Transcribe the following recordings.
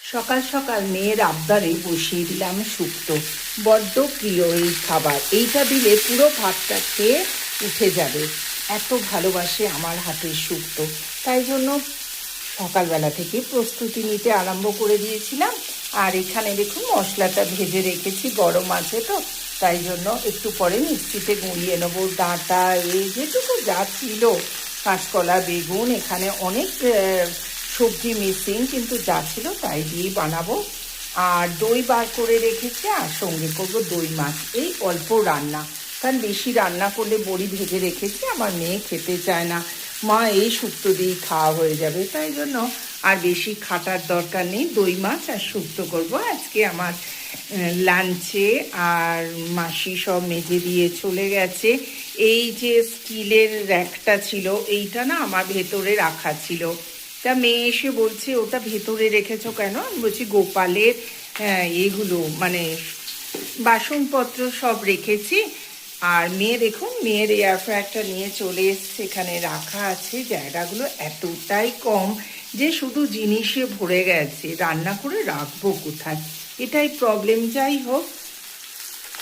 সকাল সকাল মেয়ের আবদারে বসিয়ে দিলাম শুক্তো। বড্ড প্রিয় এই খাবার, এইটা দিলে পুরো ভাতটা খেয়ে উঠে যাবে। এত ভালোবাসে আমার হাতের শুক্তো, তাই জন্য সকালবেলা থেকে প্রস্তুতি নিতে আরম্ভ করে দিয়েছিলাম। আর এখানে দেখুন মশলাটা ভেজে রেখেছি, গরম আছে তো, তাই জন্য একটু পরে মিক্সিতে গুঁড়িয়ে নেবো। ডাঁটা এই যেটুকু যা ছিল, কাঁচকলা, বেগুন, এখানে অনেক সবজি মিসিং, কিন্তু যা ছিল তাই দিয়েই বানাবো। আর দই বার করে রেখেছি, আর সঙ্গে করবো দই মাছ। এই অল্প রান্না, কারণ বেশি রান্না করলে বড়ি ভেজে রেখেছি, আমার মেয়ে খেতে চায় না। মা এই শুক্তো দিয়েই খাওয়া হয়ে যাবে, তাই জন্য আর বেশি খাটার দরকার নেই। দই মাছ আর শুক্তো করবো আজকে আমার লাঞ্চে। আর মাসি সব মেজে দিয়ে চলে গেছে। এই যে স্টিলের র্যাকটা ছিল, এইটা না আমার ভেতরে রাখা ছিল। তা মেয়ে এসে বলছে ওটা ভেতরে রেখেছো কেন? আমি বলছি গোপালের এগুলো মানে বাসনপত্র সব রেখেছি। আর মেয়ে দেখুন, মেয়ের এয়ার ফ্রায়ারটা নিয়ে চলে এসছে, এখানে রাখা আছে। জায়গাগুলো এতটাই কম যে শুধু জিনিসে ভরে গেছে, রান্না করে রাখবো কোথায়, এটাই প্রবলেম। যাই হোক,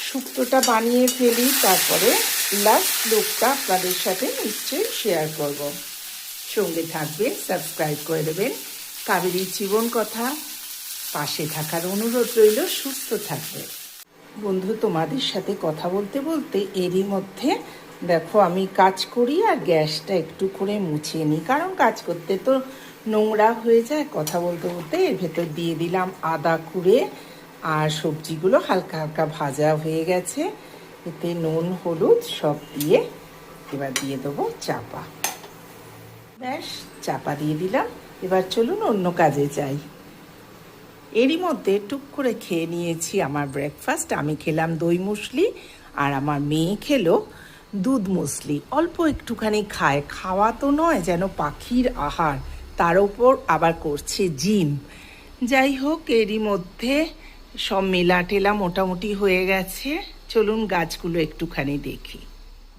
শুক্তোটা বানিয়ে ফেলি, তারপরে লাস্ট লুকটা আপনাদের সাথে নিশ্চয়ই শেয়ার করব। সঙ্গে থাকবেন, সাবস্ক্রাইব করে দেবেন। কাবেরীর জীবন কথা, পাশে থাকার অনুরোধ রইল। সুস্থ থাকবে বন্ধু। তোমাদের সাথে কথা বলতে বলতে এরই মধ্যে দেখো আমি কাজ করি, আর গ্যাসটা একটু করে মুছিয়ে নিই, কারণ কাজ করতে তো নোংরা হয়ে যায়। কথা বলতে বলতে এর ভেতর দিয়ে দিলাম আদা কুড়ে, আর সবজিগুলো হালকা হালকা ভাজা হয়ে গেছে। এতে নুন হলুদ সব দিয়ে এবার দিয়ে দেবো চাপা। ব্যাস, চাপা দিয়ে দিলাম। এবার চলুন অন্য কাজে যাই। এরই মধ্যে টুক করে খেয়ে নিয়েছি আমার ব্রেকফাস্ট। আমি খেলাম দই মুসলি, আর আমার মেয়ে খেলো দুধ মুসলি। অল্প একটুখানি খায়, খাওয়া তো নয়, যেন পাখির আহার, তার ওপর আবার করছে জিম। যাই হোক, এরই মধ্যে সব মেলা টেলা মোটামুটি হয়ে গেছে। চলুন গাছগুলো একটুখানি দেখি।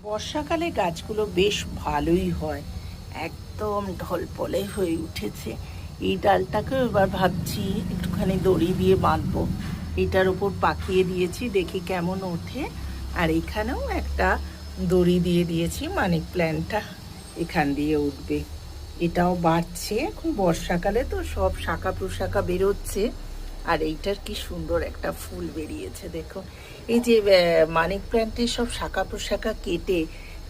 বর্ষাকালে গাছগুলো বেশ ভালোই হয়, একদম ঢলপলে হয়ে উঠেছে। এই ডালটাকেও এবার ভাবছি একটুখানি দড়ি দিয়ে বাঁধবো। এটার ওপর পাকিয়ে দিয়েছি, দেখি কেমন ওঠে। আর এখানেও একটা দড়ি দিয়ে দিয়েছি, মানি প্ল্যান্টটা এখান দিয়ে উঠবে। এটাও বাড়ছে, এখন বর্ষাকালে তো সব শাখা প্রশাখা বেরোচ্ছে। আর এইটার কি সুন্দর একটা ফুল বেরিয়েছে দেখুন। এই যে মানি প্ল্যান্টের সব শাখা প্রশাখা কেটে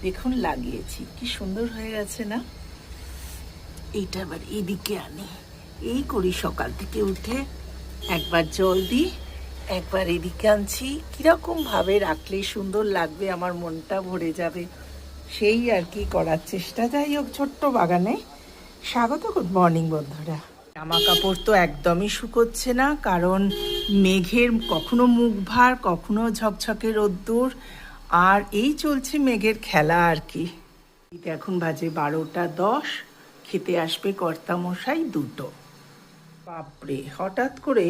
দেখুন লাগিয়েছি, কি সুন্দর হয়ে গেছে না? এইটা আবার এদিকে আনি, এই করি সকাল থেকে উঠে, একবার জল দিই, একবার এদিকে আনছি। কিরকম ভাবে রাখলে সুন্দর লাগবে, আমার মনটা ভরে যাবে, সেই আর কি করার চেষ্টা। যাই হোক, ছোট্ট বাগানে স্বাগত। গুড মর্নিং বন্ধুরা। জামা কাপড় তো একদমই শুকোচ্ছে না, কারণ মেঘের কখনো মুখ ভার, কখনো ঝকঝকে রোদ্দুর, আর এই চলছে মেঘের খেলা আর কি। এখন বাজে 12টা 10, খেতে আসবে কর্তামশাই 2টো। বাপরে, হঠাৎ করে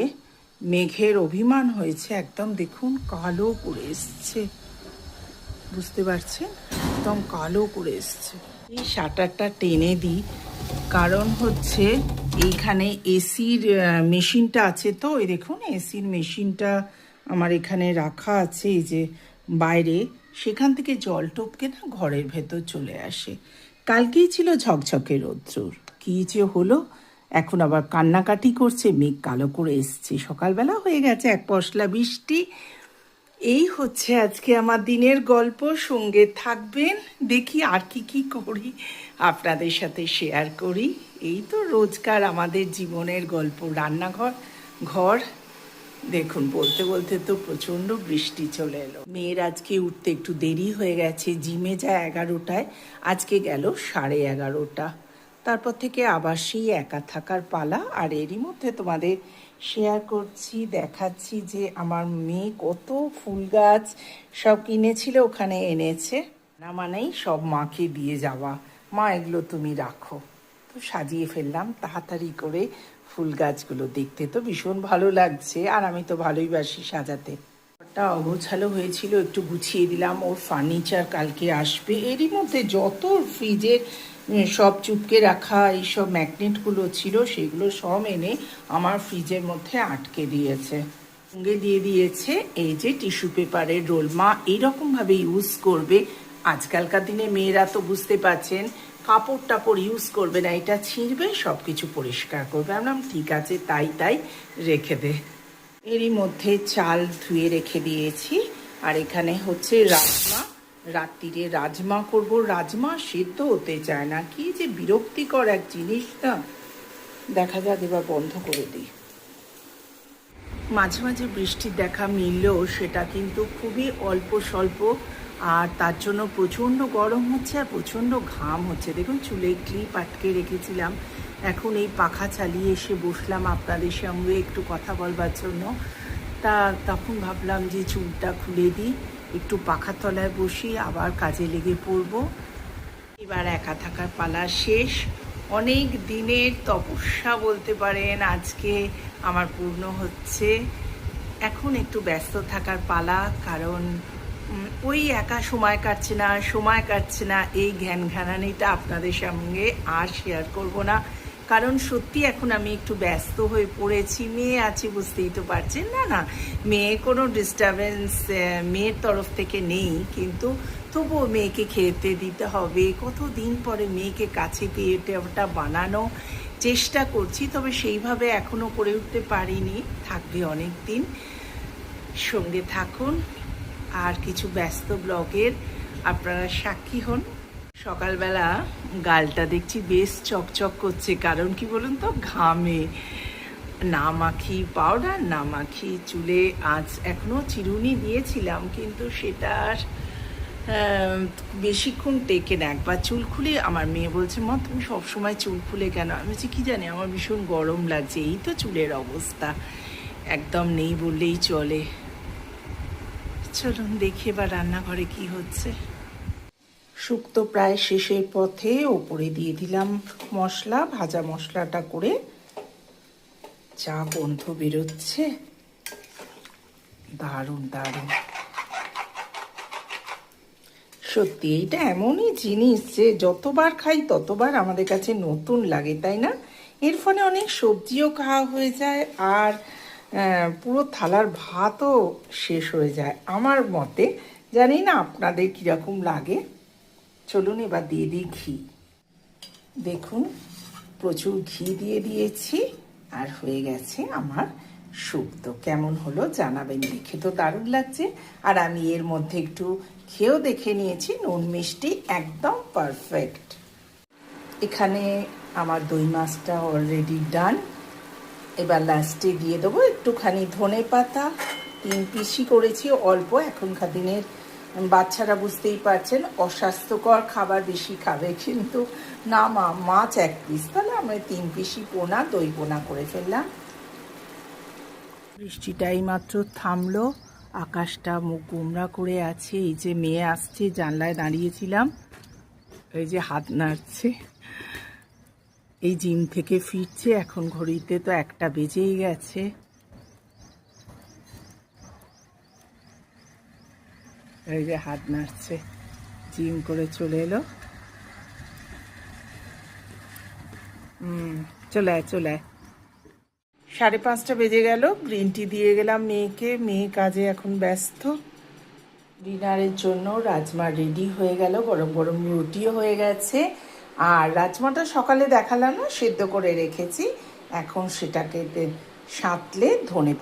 মেঘের অভিমান হয়েছে, একদম দেখুন কালো করে এসছে, বুঝতে পারছেন? একদম কালো করে এসছে। এই শাটারটা টেনে দিই, কারণ হচ্ছে এইখানে এসির মেশিনটা আছে তো। এই দেখুন, এসির মেশিনটা আমার এখানে রাখা আছে, এই যে বাইরে, সেখান থেকে জল টপকে না ঘরের ভেতর চলে আসে। কালকেই ছিল ঝকঝকে রোদ্দুর, কী যে হলো, এখন আবার কান্নাকাটি করছে। মেঘ কালো করে এসছে, সকালবেলা হয়ে গেছে এক পশলা বৃষ্টি। এই হচ্ছে আজকে আমার দিনের গল্প। সঙ্গে থাকবেন, দেখি আর কি কি করি, আপনাদের সাথে শেয়ার করি। এই তো রোজকার আমাদের জীবনের গল্প। রান্নাঘর, ঘর, দেখুন বলতে বলতে তো প্রচণ্ড বৃষ্টি চলে এলো। মেয়ের আজকে উঠতে একটু দেরি হয়ে গেছে, জিমে যায় 11টায়, আজকে গেল 11:30। তারপর থেকে আবার সেই একা থাকার পালা। আর এরই মধ্যে তোমাদের শেয়ার করছি, দেখাচ্ছি যে আমার মেয়ে কত ফুল গাছ সব কিনেছিল, ওখানে এনেছে। না মানেই সব মাকে দিয়ে যাওয়া, মা এগুলো তুমি রাখো। তো সাজিয়ে ফেললাম তাড়াতাড়ি করে ফুল গাছগুলো। দেখতে তো ভীষণ ভালো লাগছে, আর আমি তো ভালোই বাসি সাজাতে। টা অগোছালো হয়েছিল, একটু গুছিয়ে দিলাম। ওর ফার্নিচার কালকে আসবে, এরই মধ্যে যত ফ্রিজের সব চুপকে রাখা এইসব ম্যাগনেটগুলো ছিল সেগুলো সব এনে আমার ফ্রিজের মধ্যে আটকে দিয়েছে। সঙ্গে দিয়ে দিয়েছে এই যে টিস্যু পেপারের রোল। মা এইরকমভাবে ইউজ করবে। আজকালকার দিনে মেয়েরা তো বুঝতে পারছেন, কাপড় টাপড় ইউজ করবে না, এটা ছিঁড়বে, সব কিছু পরিষ্কার করবে। আমরা ঠিক আছে, তাই রেখে দে। এরই মধ্যে চাল ধুয়ে রেখে দিয়েছি। আর এখানে হচ্ছে রাজমা, রাত্রিরে রাজমা করব। রাজমা সেদ্ধ হতে চায় না, কি যে বিরক্তিকর এক জিনিস না। দেখা যাক, এবার বন্ধ করে দিই। মাঝে মাঝে বৃষ্টির দেখা মিললেও সেটা কিন্তু খুবই অল্প স্বল্প, আর তার জন্য প্রচণ্ড গরম হচ্ছে আর প্রচণ্ড ঘাম হচ্ছে। দেখুন, চুলে ক্লিপ আটকে রেখেছিলাম, এখন এই পাখা চালিয়ে এসে বসলাম আপনাদের সঙ্গে একটু কথা বলবার জন্য। তখন ভাবলাম যে চুলটা খুলে দিই, একটু পাখার তলায় বসি, আবার কাজে লেগে পড়ব। এবার একা থাকার পালা শেষ। অনেক দিনের তপস্যা বলতে পারেন আজকে আমার পূর্ণ হচ্ছে। এখন একটু ব্যস্ত থাকার পালা, কারণ ওই একা সময় কাটছে না এই ঘ্যানঘ্যানানিটা আপনাদের সঙ্গে আর শেয়ার করব না। কারণ সত্যি এখন আমি একটু ব্যস্ত হয়ে পড়েছি। মেয়ে আছে, বুঝতেই তো পারছেন। না, মেয়ে কোনো ডিস্টারবেন্স মেয়ের তরফ থেকে নেই, কিন্তু তবুও মেয়েকে খেতে দিতে হবে। কতদিন পরে মেয়েকে কাছে পেয়ে ওটা বানানো চেষ্টা করছি, তবে সেইভাবে এখনও করে উঠতে পারিনি। থাকবে অনেক দিন, সঙ্গে থাকুন। আর কিছু ব্যস্ত ব্লগের আপনারা সাক্ষী হন। সকালবেলা গালটা দেখছি বেশ চকচক করছে, কারণ কি বলুন তো, ঘামে। না মাখি পাউডার, না মাখি চুলে। আজ এখনও চিরুনি দিয়েছিলাম, কিন্তু সেটা বেশিক্ষণ টেকে না। একবার চুল খুলে আমার মেয়ে বলছে, মা তুমি সবসময় চুল খুলে কেন? আমি বলছি কি জানি, আমার ভীষণ গরম লাগছে। এই তো চুলের অবস্থা, একদম নেই বললেই চলে। চলুন দেখি এবার রান্নাঘরে কি হচ্ছে। শুক্তো প্রায় শেষের পথে, ওপরে দিয়ে দিলাম মশলা। ভাজা মশলাটা করে যা গন্ধ বেরোচ্ছে, দারুণ। সত্যি এইটা এমনই জিনিস যে যতবার খাই ততবার আমাদের কাছে নতুন লাগে, তাই না? এর ফলে অনেক সবজিও খাওয়া হয়ে যায়, আর পুরো থালার ভাতও শেষ হয়ে যায় আমার মতে। জানি না আপনাদের কীরকম লাগে। চলুন এবার দিয়ে দিই ঘি। দেখুন, প্রচুর ঘি দিয়ে দিয়েছি, আর হয়ে গেছে আমার শুক্তো। কেমন হলো জানাবেন, দেখে তো দারুণ লাগছে। আর আমি এর মধ্যে একটু খেয়েও দেখে নিয়েছি, নুন মিষ্টি একদম পারফেক্ট। এখানে আমার দই মাছটা অলরেডি ডান। এবার লাস্টে দিয়ে দেবো একটুখানি ধনে পাতা। 3 পিসই করেছি, অল্প। এখনকার দিনের বাচ্চারা বুঝতেই পারছেন অস্বাস্থ্যকর খাবার বেশি খাবে, কিন্তু না, মাছ 1 পিস, তাহলে আমরা 3 পিসই পোনা, দই পোনা করে ফেললাম। বৃষ্টিটাই মাত্র থামলো, আকাশটা মুখ গোমরা করে আছে। এই যে মেয়ে আসছে, জানলায় দাঁড়িয়েছিলাম, এই যে হাত নাড়ছে। এই জিম থেকে ফিরছে, এখন ঘড়িতে তো 1টা বেজেই গেছে। এই যে হাত নাড়ছে, জিম করে চলে এলো। চলে আয়। 5:30 বেজে গেল। গ্রিন টি দিয়ে গেলাম মেয়েকে, মেয়ে কাজে এখন ব্যস্ত। ডিনারের জন্য রাজমা রেডি হয়ে গেল, গরম গরম রুটিও হয়ে গেছে। আর রাজমাটা সকালে দেখালাম না, সেদ্ধ করে রেখেছি। এখন সেটাকে সাঁতলে ধনে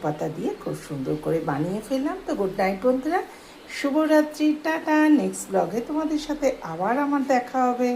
পাতা দিয়ে খুব সুন্দর করে বানিয়ে ফেললাম। তো গুড নাইট বন্ধুরা, শুভরাত্রি, টাটা। নেক্সট ব্লগে তোমাদের সাথে আবার আমার দেখা হবে।